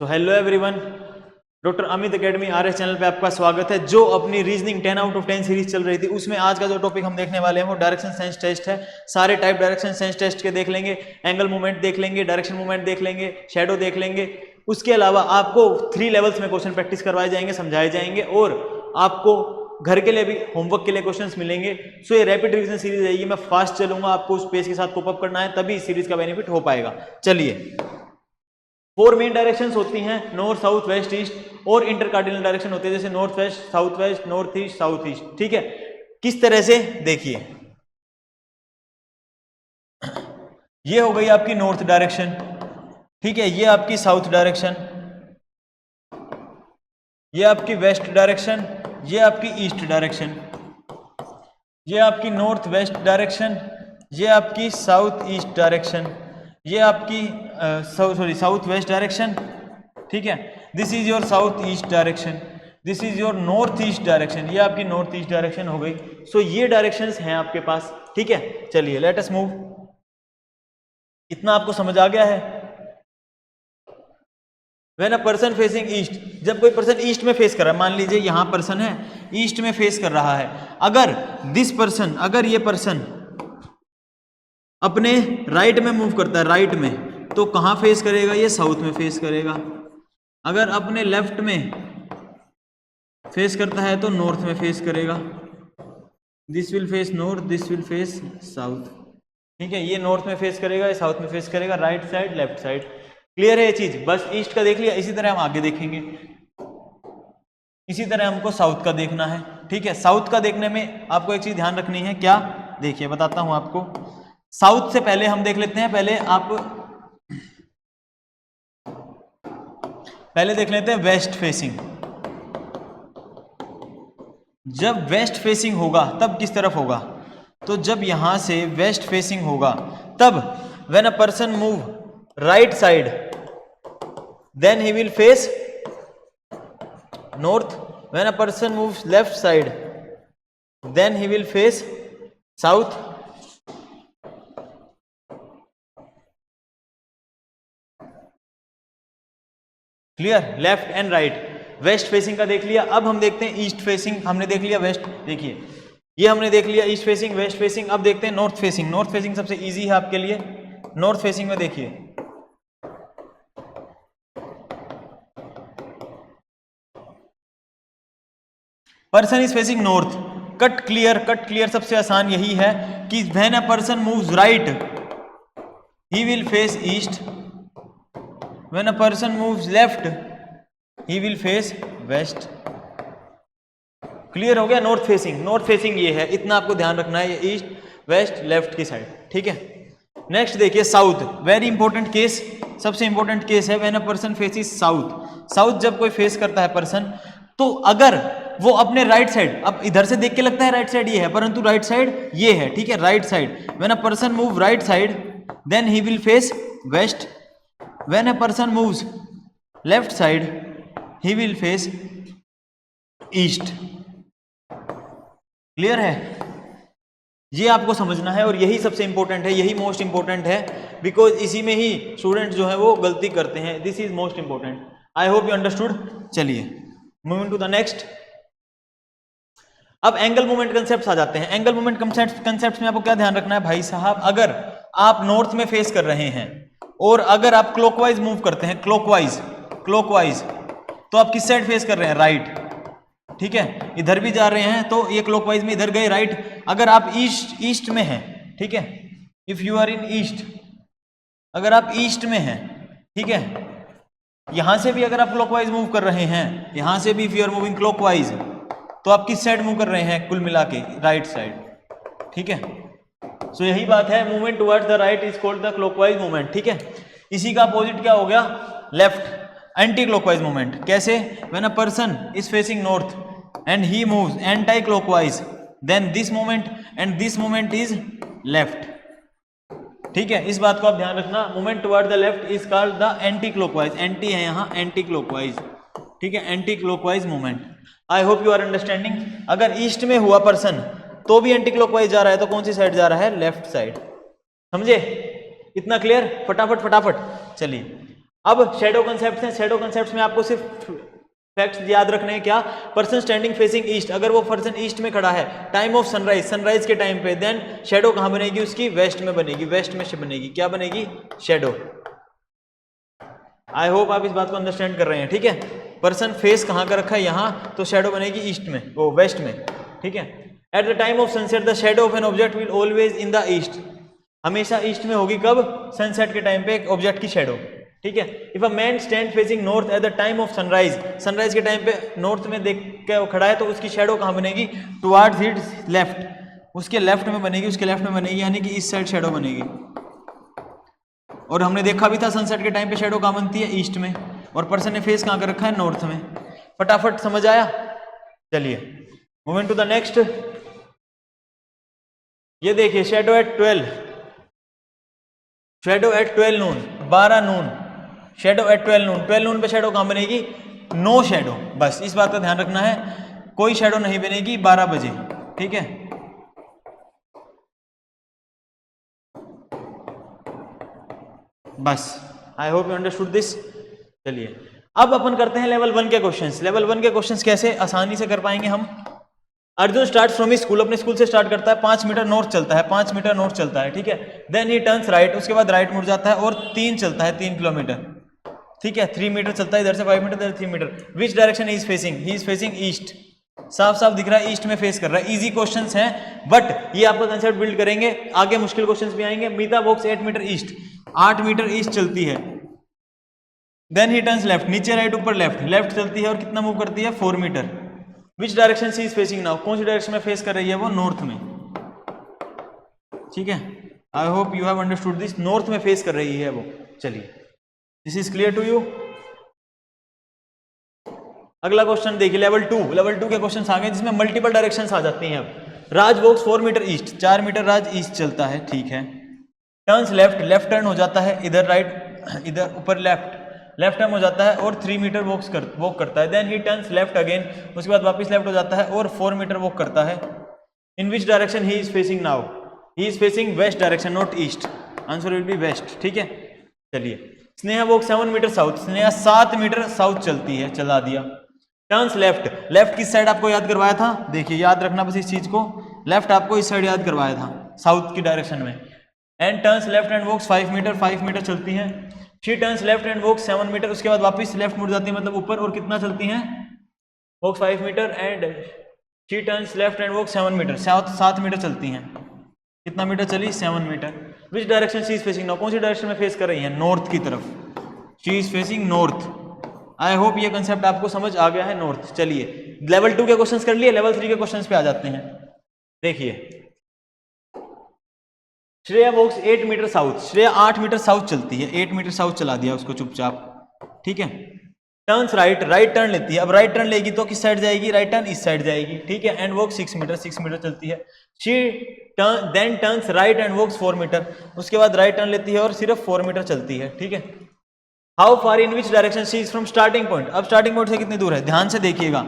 तो hello everyone, doctor Amit academy RS channel पे आपका स्वागत है। जो अपनी रीजनिंग 10 आउट ऑफ 10 सीरीज चल रही थी, उसमें आज का जो टॉपिक हम देखने वाले हैं वो डायरेक्शन सेंस टेस्ट है। सारे टाइप डायरेक्शन सेंस टेस्ट के देख लेंगे, एंगल मूवमेंट देख लेंगे, डायरेक्शन मूवमेंट देख लेंगे, शेडो देख लेंगे। उसके अलावा आपको 3 लेवल्स में क्वेश्चन प्रैक्टिस करवाए जाएंगे, समझाए जाएंगे और आपको घर के लिए भी होमवर्क के लिए क्वेश्चंस मिलेंगे। सो ये रैपिड रिवीजन सीरीज है, ये मैं फास्ट चलूंगा, आपको उस पेज के साथ कोप अप करना है, तभी इस सीरीज का बेनिफिट हो पाएगा। चलिए, 4 मेन डायरेक्शंस होती हैं, नॉर्थ साउथ वेस्ट ईस्ट, और इंटरकार्डिनल डायरेक्शन होते हैं जैसे north west south west, north east south east. ठीक है, किस तरह से देखिए, ये हो गई आपकी नॉर्थ डायरेक्शन, ठीक है, ये आपकी साउथ डायरेक्शन, ये आपकी वेस्ट डायरेक्शन, ये आपकी ईस्ट डायरेक्शन, ये आपकी नॉर्थ वेस्ट डायरेक्शन, ये आपकी साउथ ईस्ट डायरेक्शन, ये आपकी साउथ वेस्ट डायरेक्शन। ठीक है, this is your south east direction, this is your north east direction, ये आपकी नॉर्थ ईस्ट डायरेक्शन हो गई। सो ये डायरेक्शंस हैं आपके पास। ठीक है, चलिए लेट अस मूव। इतना आपको समझ आ गया है? When a person facing east, जब कोई पर्सन ईस्ट में फेस कर रहा है, मान लीजिए यहां पर्सन है, ईस्ट में फेस कर रहा है, अगर दिस पर्सन, अगर ये पर्सन अपने राइट में मूव करता है, राइट में, तो कहां फेस करेगा? ये साउथ में फेस करेगा। अगर अपने लेफ्ट में फेस करता है तो नॉर्थ में फेस करेगा। This will face north, this will face south. ठीक है, ये नॉर्थ में फेस करेगा, ये साउथ में फेस करेगा, right side left side. Clear है ये चीज? बस ईस्ट का देख लिया, इसी तरह हम आगे देखेंगे, इसी तरह हमको साउथ का देखना है। ठीक है, साउथ का देखने में आपको एक चीज ध्यान रखनी है, क्या? देखिए बताता हूं आपको। साउथ से पहले हम देख लेते हैं, पहले देख लेते हैं वेस्ट फेसिंग। जब वेस्ट फेसिंग होगा तब किस तरफ होगा? तो जब यहां से वेस्ट फेसिंग होगा तब when a person move right side then he will face north, when a person moves left side then he will face south. Clear? Left and right. West facing का देख लिया, अब हम देखते हैं ईस्ट फेसिंग। हमने देख लिया वेस्ट, देखिए ये हमने देख लिया ईस्ट फेसिंग, वेस्ट फेसिंग। अब देखते हैं नॉर्थ फेसिंग। नॉर्थ फेसिंग सबसे इजी है आपके लिए। नॉर्थ फेसिंग में देखिए, person is facing north. Cut clear, cut clear सबसे आसान यही है कि when a person moves right he will face east, when a person moves left he will face west. Clear हो गया? नॉर्थ फेसिंग, नॉर्थ फेसिंग ये है, इतना आपको ध्यान रखना है, ये ईस्ट वेस्ट लेफ्ट की साइड। ठीक है, नेक्स्ट देखिए साउथ। वेरी इंपॉर्टेंट केस, सबसे इंपॉर्टेंट केस है when a person faces south. South जब कोई फेस करता है पर्सन, तो अगर वो अपने राइट साइड, अब इधर से देख के लगता है राइट साइड ये है, परंतु राइट साइड ये है। ठीक है, right side, when a person move right side then he will face west, when a person moves left side he will face east. Clear है? ये आपको समझना है और यही सबसे इंपॉर्टेंट है, यही मोस्ट इंपॉर्टेंट है, बिकॉज इसी में ही स्टूडेंट जो है वो गलती करते हैं। This is most important. I hope you understood. चलिए मूविंग टू द नेक्स्ट। अब एंगल मूवमेंट कंसेप्ट आ जाते हैं। एंगल मूवमेंट कंसेप्ट में आपको क्या ध्यान रखना है भाई साहब? अगर आप नॉर्थ में फेस कर रहे हैं और अगर आप क्लॉकवाइज मूव करते हैं, क्लॉकवाइज, तो आप किस साइड फेस कर रहे हैं? राइट। ठीक है, इधर भी जा रहे हैं तो ये क्लॉकवाइज में इधर गए, राइट। अगर आप ईस्ट में हैं, ठीक है, if you are in east, अगर आप ईस्ट में हैं, ठीक है, यहां से भी अगर आप क्लॉकवाइज मूव कर रहे हैं, यहां से भी if you are moving clockwise, तो आप किस साइड मूव कर रहे हैं? कुल मिला के राइट साइड। ठीक है, सो यही बात है, movement towards the right is called the clockwise movement. ठीक है, इसी का अपोजिट क्या हो गया? Left, anti clockwise movement. कैसे? When a person is facing north and he moves anti-clockwise then this moment and this moment is left। ठीक है, इस बात को आप ध्यान रखना, movement toward the left is called the anti clockwise. Anti है यहाँ, एंटी क्लॉकवाइज। ठीक है, anti clockwise movement. I hope you are understanding. अगर ईस्ट में हुआ पर्सन तो भी एंटी क्लॉकवाइज जा रहा है, तो कौन सी साइड जा रहा है? Left side. समझे? इतना क्लियर? फटाफट फटाफट चलिए अब शेडो कंसेप्ट हैं, शेडो कंसेप्ट में आपको सिर्फ फैक्ट्स याद रखने हैं। क्या? पर्सन स्टैंडिंग फेसिंग ईस्ट, अगर वो पर्सन ईस्ट में खड़ा है टाइम ऑफ सनराइज, सनराइज के टाइम पे, देन शेडो कहां बनेगी उसकी? वेस्ट में बनेगी, वेस्ट में से बनेगी, क्या बनेगी? शेडो। आई होप आप इस बात को अंडरस्टैंड कर रहे हैं, ठीक है। पर्सन फेस कहां का रखा है? यहां, तो शेडो बनेगी ईस्ट में, वो वेस्ट में, ठीक है। At the time of sunset the shadow of an object will always in the east, हमेशा ईस्ट में होगी, कब? सनसेट के टाइम पे एक ऑब्जेक्ट की शेडो, ठीक है। If a man stand facing north at the time of sunrise, sunrise के टाइम पे नॉर्थ में देख के वो खड़ा है, तो उसकी शेडो कहां बनेगी? टुवर्ड्स हिज लेफ्ट, उसके लेफ्ट में बनेगी, उसके लेफ्ट में बनेगी, यानी कि इस साइड शेडो बनेगी। और हमने देखा भी था सनसेट के टाइम पे शेडो कहां बनती है? ईस्ट में, और पर्सन ने फेस कहां कर रखा है? नॉर्थ में। फटाफट समझ आया? चलिए मूविंग टू द नेक्स्ट। ये देखिए शेडो एट 12, शेडो एट 12 नून, 12 नून, शेडो एट 12 नून, 12 नून पे शेडो कहां बनेगी? नो शेडो, बस इस बात का ध्यान रखना है, कोई शेडो नहीं बनेगी 12 बजे, ठीक है। बस आई होप यू अंडरस्टूड दिस। चलिए अब अपन करते हैं लेवल 1 के क्वेश्चंस। लेवल 1 के क्वेश्चंस कैसे आसानी से कर पाएंगे हम? अर्जुन स्टार्ट फ्रॉम स्कूल, अपने स्कूल से स्टार्ट करता है, 5 मीटर नॉर्थ चलता है, 5 मीटर नॉर्थ चलता है, ठीक है। देन ही टर्न्स राइट, उसके बाद राइट मुड़ जाता है और 3 चलता है, 3 किलोमीटर, ठीक है। 3 मीटर चलता है, इधर से 5 मीटर, इधर 3 metre. Which direction he is facing? He is facing east, साफ साफ दिख रहा है ईस्ट में फेस कर रहा है। इजी क्वेश्चंस हैं, बट ये आपका कंसेप्ट बिल्ड करेंगे, आगे मुश्किल क्वेश्चंस भी आएंगे। Meeta walks 8 metre east, 8 metre east चलती है। देन ही टर्न्स लेफ्ट, नीचे राइट ऊपर लेफ्ट, लेफ्ट चलती है और कितना मूव करती है? 4 metre. Which direction she is facing now? कौन सी डायरेक्शन में फेस कर रही है वो? नॉर्थ में, ठीक है। I hope you have understood this, north में फेस कर रही है वो। चलिए this is clear to you. अगला क्वेश्चन देखिए लेवल 2, लेवल 2 के क्वेश्चन आ गए जिसमें मल्टीपल डायरेक्शंस आ जाती हैं। अब राज वॉक्स 4 मीटर ईस्ट, 4 मीटर राज ईस्ट चलता है, ठीक है। टर्न्स लेफ्ट, लेफ्ट टर्न हो जाता है, इधर राइट, इधर ऊपर लेफ्ट, लेफ्ट टर्न हो जाता है और 3 मीटर वॉक करता है। Then he turns left again, उसके बाद वापस लेफ्ट हो जाता है और 4 मीटर वॉक करता है। In which direction he is facing now? He is facing west direction, not east, answer will be west, ठीक है। चलिए Sneha walk 7 metre south, Sneha 7 metre south चलती है, चला दिया। टर्न्स लेफ्ट, लेफ्ट किस साइड आपको याद करवाया था? देखिए याद रखना बस इस चीज को, लेफ्ट आपको इस साइड याद करवाया था, साउथ की डायरेक्शन में। And turns left and walks 5 metre, 5 metre चलती हैं। She turns left and walks 7 metre, उसके बाद वापस लेफ्ट मुड़ जाती है, मतलब ऊपर, और कितना चलती हैं? Walks 5 metre and she turns left and walks 7 metre, 7 metre चलती हैं। कितना मीटर चली? 7 metre. Which direction she is facing now? कौन सी डायरेक्शन में फेस कर रही है? नॉर्थ की तरफ, she is facing north. I hope ये कंसेप्ट आपको समझ आ गया है, नॉर्थ। चलिए लेवल 2 के क्वेश्चंस कर लिए, लेवल 3 के क्वेश्चंस पे आ जाते हैं। देखिए Shreya walks 8 metre south, Shreya 8 metre south चलती है, 8 मीटर साउथ चला दिया उसको चुपचाप, ठीक है। टर्न्स राइट, राइट टर्न लेती है, अब राइट टर्न लेगी तो किस साइड जाएगी? राइट टर्न इस साइड जाएगी, ठीक है। एंड वॉक 6 मीटर, 6 मीटर चलती है। She then turns right and walks 4 metre, उसके बाद राइट टर्न लेती है और सिर्फ 4 मीटर चलती है, ठीक है। How far in which direction she is from starting point? अब स्टार्टिंग पॉइंट से कितनी दूर है? ध्यान से देखिएगा,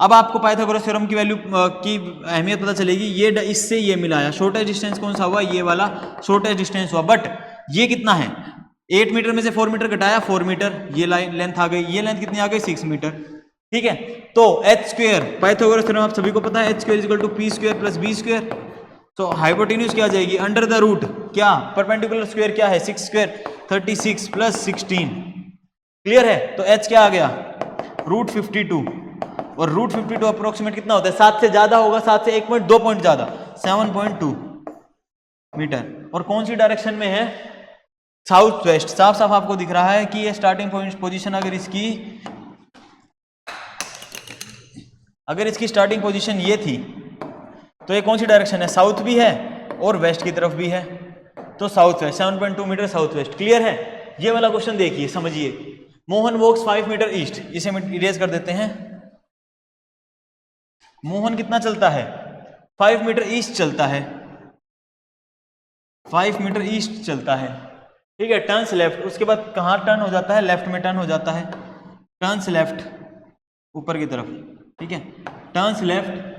अब आपको पाइथागोरस थ्योरम की वैल्यू की अहमियत पता चलेगी। ये इससे ये मिलाया, शॉर्टेस्ट डिस्टेंस कौन सा हुआ? ये वाला शॉर्टेस्ट डिस्टेंस हुआ, बट ये कितना है? 8 मीटर में से 4 मीटर घटाया, 4 मीटर, ये लाइन लेंथ आ गई, ये लेंथ कितनी आ गई? 6 मीटर, ठीक है। तो एच स्क्वायर, पाइथागोरस थ्योरम आप सभी को पता है, h square equal to p square plus b square. तो हाइपोटेन्यूज क्या आ जाएगी? अंडर द रूट, क्या परपेंडिकुलर स्क्वायर क्या है? 6 स्क्वायर 36 प्लस 16, क्लियर है। तो h क्या आ गया? रूट 52, और रूट 52 अप्रोक्सीमेट कितना होता है? 7 से ज्यादा होगा, 7 से 1.2 पॉइंट ज्यादा, 7.2 मीटर। और कौन सी डायरेक्शन में है? South west. साफ साफ आपको दिख रहा है कि ये स्टार्टिंग पोजीशन अगर इसकी स्टार्टिंग पोजीशन ये थी, तो ये कौन सी डायरेक्शन है? साउथ भी है और वेस्ट की तरफ भी है, तो south west, 7.2 metre south west, clear है। ये वाला क्वेश्चन देखिए, समझिए। मोहन वॉक्स 5 मीटर ईस्ट, इसे हम इरेज कर देते हैं। मोहन कितना चलता है? 5 मीटर ईस्ट चलता है, 5 मीटर ईस्ट चलता है, ठीक है। टर्न्स लेफ्ट, उसके बाद कहां टर्न हो जाता है? लेफ्ट में टर्न हो जाता है, टर्न्स लेफ्ट ऊपर की तरफ, ठीक है। Turns left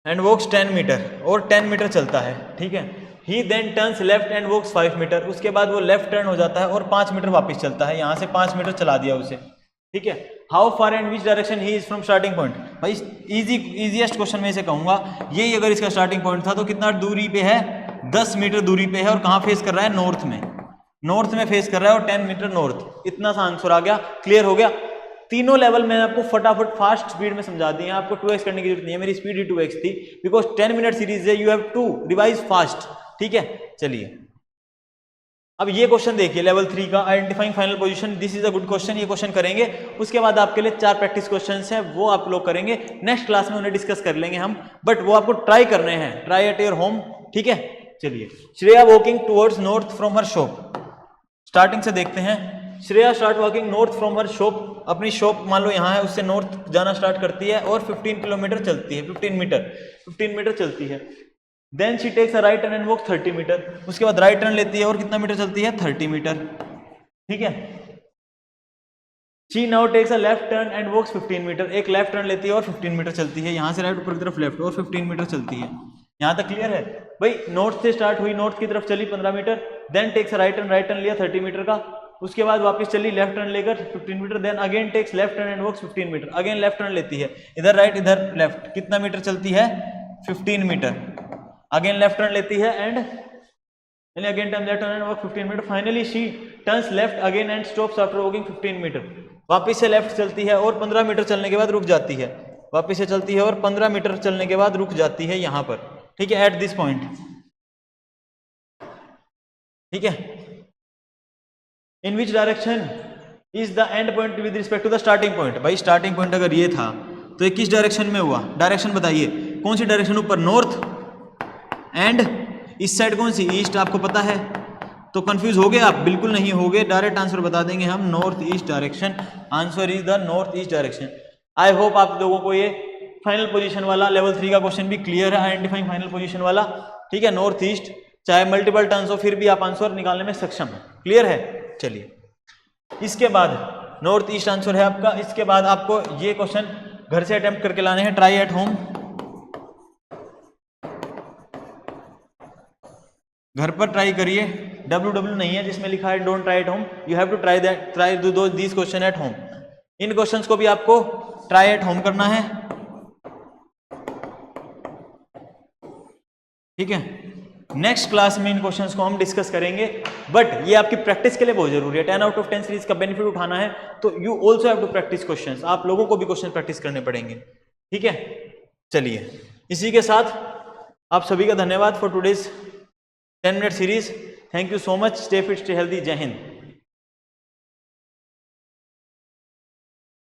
and walks 10 metre, और 10 मीटर चलता है, ठीक है। He then turns left and walks 5 metre, उसके बाद वो लेफ्ट टर्न हो जाता है और 5 मीटर वापस चलता है, यहाँ से 5 मीटर चला दिया उसे, ठीक है। How far and which direction he is from starting point, भाई इजीएस्ट क्वेश्चन में से कहूंगा, यही अगर इसका स्टार्टिंग पॉइंट था तो कितना दूरी पे है, 10 मीटर दूरी पे है, और कहाँ फेस कर रहा है, नॉर्थ में, नॉर्थ में फेस कर रहा है, और 10 मीटर नॉर्थ, इतना सा आंसर आ गया। क्लियर हो गया। तीनों लेवल मैंने आपको फटाफट फास्ट स्पीड में समझा दिए हैं, आपको 2x करने की जरूरत नहीं है, मेरी स्पीड ही 2x थी, बिकॉज 10 मिनट सीरीज है, you have to revise fast, ठीक है। चलिए अब ये क्वेश्चन देखिए लेवल 3 का, identifying final position, this is a good question, ये क्वेश्चन करेंगे, उसके बाद आपके लिए 4 प्रैक्टिस क्वेश्चंस हैं, वो आप लोग करेंगे, नेक्स्ट क्लास में उन्हें डिस्कस कर लेंगे हम, बट वो आपको ट्राई करने हैं, ट्राई एट योर होम, ठीक है। चलिए, Shreya walking towards north from her shop, starting से देखते हैं। Shreya start walking north from her shop, अपनी शॉप मान लो यहाँ है, उससे नॉर्थ जाना स्टार्ट करती है और 15 किलोमीटर चलती है, 15 मीटर चलती है। Then she takes a right turn and walk 30 metre, उसके बाद राइट टर्न लेती है और कितना मीटर चलती है, 30 मीटर, ठीक है। She now takes a left turn and walks 15 metre, एक लेफ्ट टर्न लेती है और 15 मीटर चलती है, यहाँ से राइट ऊपर की तरफ लेफ्ट और 15 मीटर चलती है। यहाँ तक क्लियर है भाई, नॉर्थ से स्टार्ट हुई, नॉर्थ की तरफ चली 15 metre, then takes right turn लिया 30 मीटर का, उसके बाद वापस चली लेफ्ट टर्न लेकर 15 metre, then again takes left turn and walks 15 metre, again left turn लेती है, इधर राइट इधर लेफ्ट, कितना मीटर चलती है, 15 मीटर, अगेन लेफ्ट टर्न लेती है and again turn left turn and walk 15 metre, finally she turns left again and stops after walking 15 metre, वापस से लेफ्ट चलती है और 15 मीटर चलने के बाद रुक जाती है, वापस से चलती है और 15 मीटर चलने के बाद रुक जाती है यहाँ पर, ठीक है, एट दिस पॉइंट, ठीक है। In which direction is the end point with respect to the starting point, भाई स्टार्टिंग पॉइंट अगर ये था तो ये किस डायरेक्शन में हुआ, डायरेक्शन बताइए, कौन सी डायरेक्शन ऊपर, नॉर्थ, एंड इस साइड कौन सी, ईस्ट, आपको पता है, तो कंफ्यूज हो गए आप, बिल्कुल नहीं हो गए, डायरेक्ट आंसर बता देंगे हम, north east direction, answer is the north east direction. I hope आप लोगों को ये फाइनल पोजीशन वाला लेवल 3 का क्वेश्चन भी क्लियर है, आइडेंटिफाइंग फाइनल पोजीशन वाला, ठीक है, नॉर्थ ईस्ट, चाहे मल्टीपल टर्न्स हो फिर भी आप आंसर निकालने में सक्षम है, क्लियर है। चलिए, इसके बाद नॉर्थ ईस्ट आंसर है आपका, इसके बाद आपको ये क्वेश्चन घर से अटेम्प्ट करके लाने हैं, ट्राई एट होम, घर पर ट्राई करिए, www नहीं है जिसमें लिखा है don't try at home, you have to try that, try do these question at home, इन क्वेश्चंस को भी आपको ट्राई एट होम करना है, ठीक है। नेक्स्ट क्लास में इन क्वेश्चंस को हम डिस्कस करेंगे, बट ये आपकी प्रैक्टिस के लिए बहुत जरूरी है, 10 आउट ऑफ 10 सीरीज का बेनिफिट उठाना है तो you also have to practise questions, आप लोगों को भी क्वेश्चन प्रैक्टिस करने पड़ेंगे, ठीक है। चलिए, इसी के साथ आप सभी का धन्यवाद for today's 10 minute series, thank you so much, stay fit stay healthy, जय हिंद।